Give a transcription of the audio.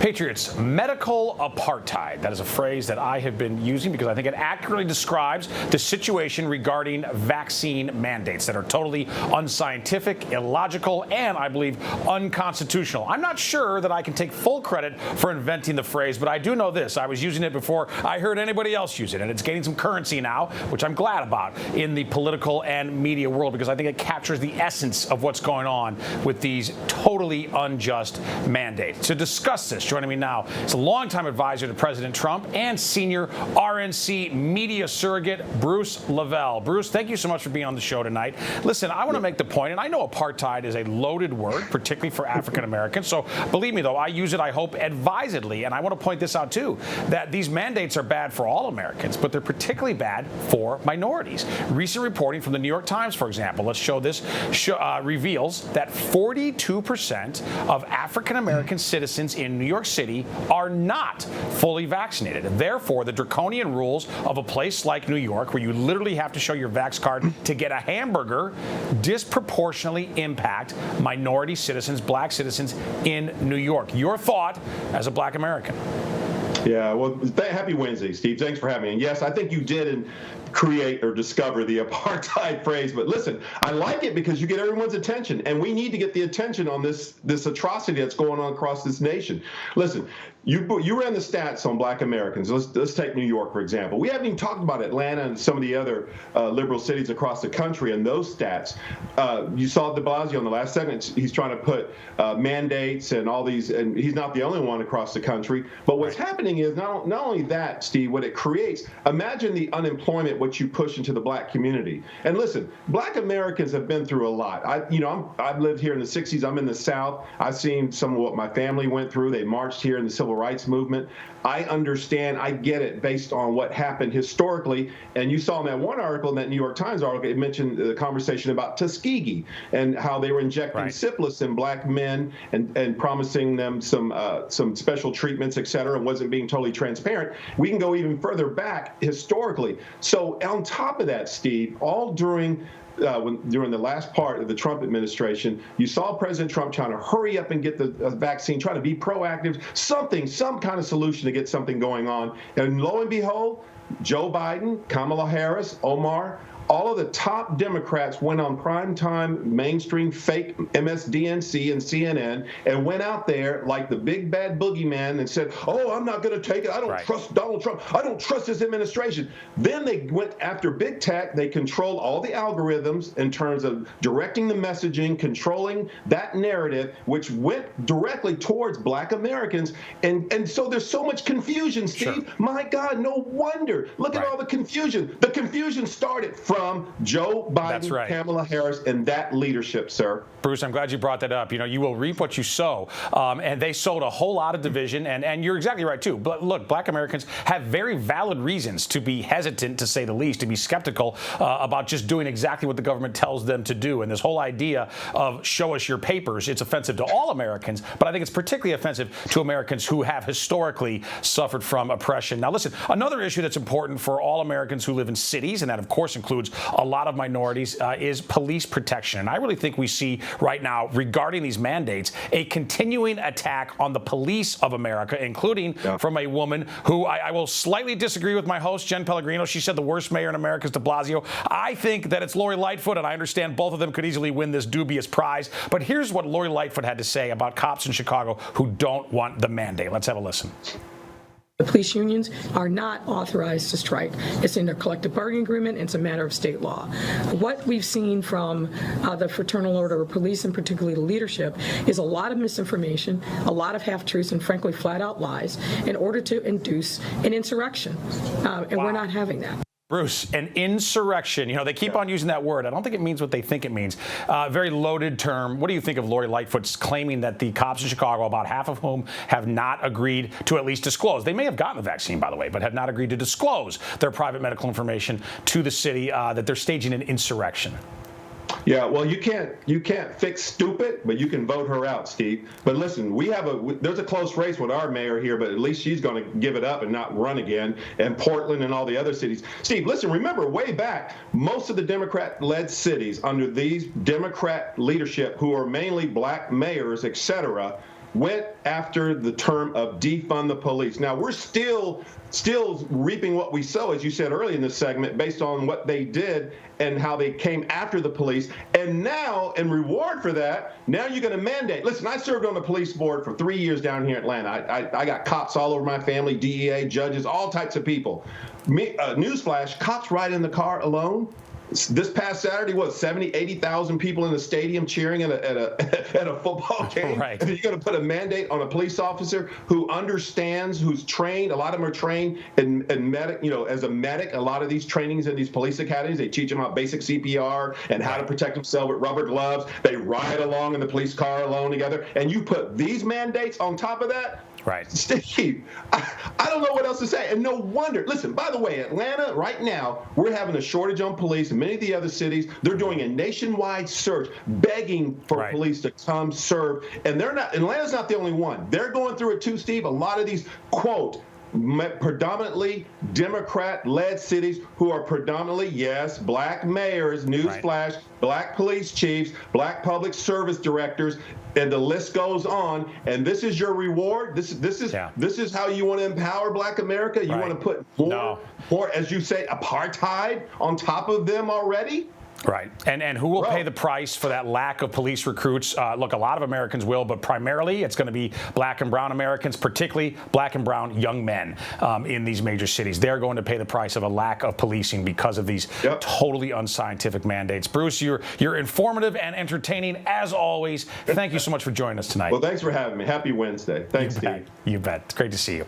Patriots, medical apartheid. That is a phrase that I have been using because I think it accurately describes the situation regarding vaccine mandates that are totally unscientific, illogical, and I believe unconstitutional. I'm not sure that I can take full credit for inventing the phrase, but I do know this. I was using it before I heard anybody else use it, and it's gaining some currency now, which I'm glad about in the political and media world because I think it captures the essence of what's going on with these totally unjust mandates. To discuss this, joining me now is a longtime advisor to President Trump and senior RNC media surrogate, Bruce LeVell. Bruce, thank you so much for being on the show tonight. Listen, I want to make the point, and I know apartheid is a loaded word, particularly for African Americans. So believe me, though, I use it, I hope, advisedly. And I want to point this out, too, that these mandates are bad for all Americans, but they're particularly bad for minorities. Recent reporting from the New York Times, for example, let's show this, reveals that 42% of African American citizens in New York City are not fully vaccinated. Therefore, the draconian rules of a place like New York, where you literally have to show your vax card to get a hamburger, disproportionately impact minority citizens, black citizens in New York. Your thought as a black American? Yeah, well, happy Wednesday, Steve. Thanks for having me. And yes, I think you did create or discover the apartheid phrase. But listen, I like it because you get everyone's attention, and we need to get the attention on this atrocity that's going on across this nation. Listen, you ran the stats on black Americans. Let's take New York, for example. We haven't even talked about Atlanta and some of the other liberal cities across the country and those stats. You saw de Blasio in the last segment. He's trying to put mandates and all these, and he's not the only one across the country. But what's happening is not only that, Steve, what it creates, imagine the unemployment, what you push into the black community. And listen, black Americans have been through a lot. I've lived here in the 60s. I'm in the South. I've seen some of what my family went through. They marched here in the Civil Rights Movement. I understand, I get it based on what happened historically. And you saw in that one article, in that New York Times article, it mentioned the conversation about Tuskegee and how they were injecting syphilis in black men and promising them some special treatments, et cetera, and wasn't being totally transparent. We can go even further back historically. So on top of that, Steve, all during the last part of the Trump administration, you saw President Trump trying to hurry up and get the vaccine, trying to be proactive, some kind of solution to get something going on. And lo and behold, Joe Biden, Kamala Harris, Omar, all of the top Democrats went on primetime mainstream fake MSDNC and CNN and went out there like the big bad boogeyman and said, oh, I'm not going to take it. I don't trust Donald Trump. I don't trust his administration. Then they went after big tech. They controlled all the algorithms in terms of directing the messaging, controlling that narrative, which went directly towards black Americans. And so there's so much confusion, Steve. Sure. My God, no wonder. Look at all the confusion. The confusion started from Joe Biden, Kamala Harris, and that leadership, sir. Bruce, I'm glad you brought that up. You know, you will reap what you sow. And they sowed a whole lot of division. And you're exactly right, too. But look, black Americans have very valid reasons to be hesitant, to say the least, to be skeptical about just doing exactly what the government tells them to do. And this whole idea of show us your papers, it's offensive to all Americans. But I think it's particularly offensive to Americans who have historically suffered from oppression. Now, listen, another issue that's important for all Americans who live in cities, and that, of course, includes a lot of minorities, is police protection. And I really think we see right now, regarding these mandates, a continuing attack on the police of America, including from a woman who I will slightly disagree with my host, Jen Pellegrino. She said the worst mayor in America is de Blasio. I think that it's Lori Lightfoot, and I understand both of them could easily win this dubious prize. But here's what Lori Lightfoot had to say about cops in Chicago who don't want the mandate. Let's have a listen. The police unions are not authorized to strike. It's in their collective bargaining agreement. It's a matter of state law. What we've seen from the Fraternal Order of Police, and particularly the leadership, is a lot of misinformation, a lot of half-truths, and frankly, flat-out lies in order to induce an insurrection. And we're not having that. Bruce, an insurrection. You know, they keep on using that word. I don't think it means what they think it means. Very loaded term. What do you think of Lori Lightfoot's claiming that the cops in Chicago, about half of whom have not agreed to at least disclose? They may have gotten the vaccine, by the way, but have not agreed to disclose their private medical information to the city, that they're staging an insurrection. Yeah, well, you can't fix stupid, but you can vote her out, Steve. But listen, there's a close race with our mayor here, but at least she's going to give it up and not run again, and Portland and all the other cities. Steve, listen, remember way back, most of the Democrat-led cities under these Democrat leadership, who are mainly black mayors, et cetera, went after the term of defund the police. Now, we're still reaping what we sow, as you said earlier in this segment, based on what they did and how they came after the police. And now, in reward for that, now you're going to mandate. Listen, I served on the police board for 3 years down here in Atlanta. I got cops all over my family, DEA, judges, all types of people. Newsflash, cops ride in the car alone. This past Saturday, 80,000 people in the stadium cheering at a football game? Right. And you're going to put a mandate on a police officer who understands, who's trained. A lot of them are trained in medic, as a medic. A lot of these trainings in these police academies, they teach them about basic CPR and how to protect themselves with rubber gloves. They ride along in the police car alone together. And you put these mandates on top of that? Right. Steve, I don't know what else to say. And no wonder. Listen, by the way, Atlanta, right now, we're having a shortage on police. And many of the other cities, they're doing a nationwide search, begging for police to come serve. And Atlanta's not the only one. They're going through it too, Steve. A lot of these, quote, predominantly Democrat-led cities who are predominantly, yes, black mayors, newsflash, black police chiefs, black public service directors, and the list goes on. And this is your reward. This is how you want to empower Black America. You want to put more, as you say, apartheid on top of them already. Right. And who will pay the price for that lack of police recruits? Look, a lot of Americans will, but primarily it's going to be black and brown Americans, particularly black and brown young men in these major cities. They're going to pay the price of a lack of policing because of these totally unscientific mandates. Bruce, you're informative and entertaining as always. Thank you so much for joining us tonight. Well, thanks for having me. Happy Wednesday. Thanks, Steve. You bet. It's great to see you.